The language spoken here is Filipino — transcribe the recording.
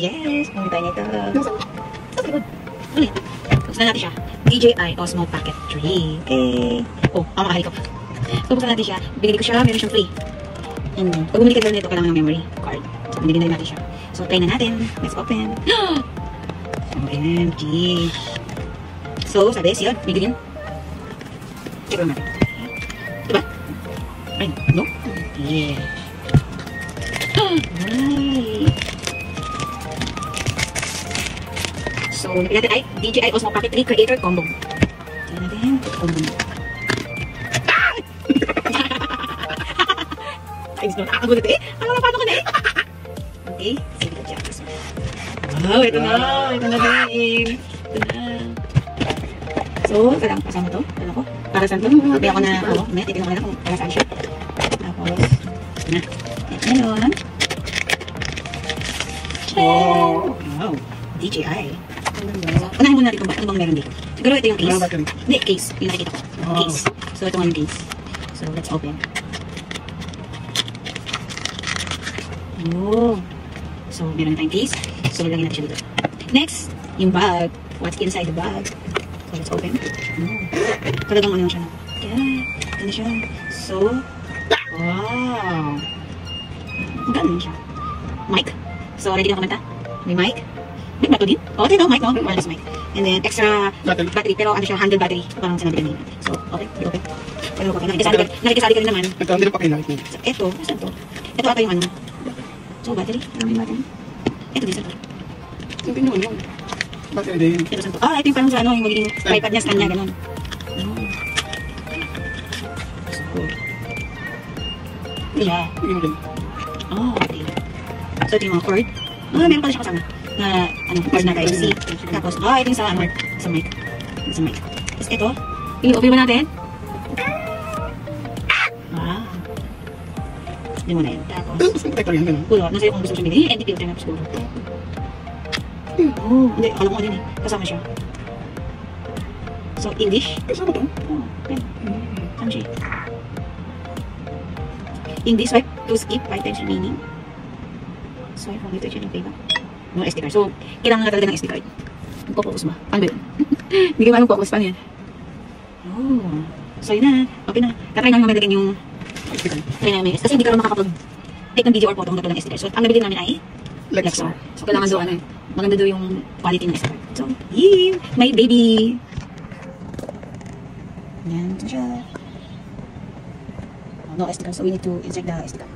Yes! Pumunta tayo nito. Ulit. Buksan natin siya. DJI Osmo Pocket 3. Okay. Oh, makakali ko. So, buksan natin siya. Binili ko siya. Meron siyang free. And then, pag bumili ka nito, kailangan ng memory card. So, binili na natin siya. So, try na natin. Let's open. OMG. So, sabi, sealed. May ganyan. Check natin. Diba? Ay, no? Yeah. Right. So, napin natin ay DJI Osmo Pocket 3 Creator Combo. Tignan natin. Combo. Ay, gusto na nakakagulat eh. Ano na, paano ka na eh? Okay, sige ka dyan. Wow, ito na. Ito na din. Ito na. So, kailangan kasama to. Ano ko? Para saan to? Sabi ako na, may titignan ko na kung para saan siya. Tapos, ito na. Ngayon. Oh, wow. DJI. Unahin muna natin kung ano bang meron dito. Siguro ito yung case. Hindi, case. Yung nakikita ko. Case. So, ito nga yung case. So, let's open. Oh. So, meron tayong case. So, lagyan natin siya dito. Next, yung bag. What's inside the bag? So, let's open. Talagang ano siya. Yeah. Ano siya. So, wow. Maganda siya. Mic. So, ready na kumanta? May mic. May bato din? Oh, ito mic, no? Wireless mic. And then, extra battery. Pero ano siya, handle battery. Parang sinabi kanina. So, okay. Okay. Pero okay. Nakikisali ka rin naman. Ito, hindi na pa kailangan. So, ito. Saan to? Ito ata yung ano. So, battery. Maraming battery. Ito din, saan to? Yung pinuwan yun. Battery din. Ito saan to? Ah, ito yung parang sa ano, yung magiging tripod niya, stand niya, gano'n. So, cool. Ito siya. Hindi mo din. Oh, okay. So, ito yung mga cord. Ah, meron pala siya kasama. Na, ano, cord na Type-C. Tapos, ito yung sa, ano, sa mic. Sa mic. Tapos, ito. I-open ba natin? Ah. Hindi mo na yun. Tapos, Mas protector yan, gano'n. pulo. Nasa iyo kung gusto mo siya bilhin. ND filter na siguro. Oh, hindi. Akala ko din eh. Kasama siya. So, English. Kasama to? Oh, okay. Saan siya? English, swipe to skip 5 times remaining. Swipe from literature and playback. No SD card. So, kailangan nga talaga ng SD card. Magpo-focus ba? Paano ba yun? Hindi ka mag-focus. Paano yan? Oh. So, yun na. Okay na. Tatry namin mamalagyan yung try namin. Kasi hindi ka rin makakapag-take ng video or photo kung ng SD card. So, ang nabili namin ay Lexor. So, kailangan doon ano. Maganda doon yung quality ng SD card. So, yee! My baby! Yan. Ito siya. No SD card. So, we need to insert the SD card.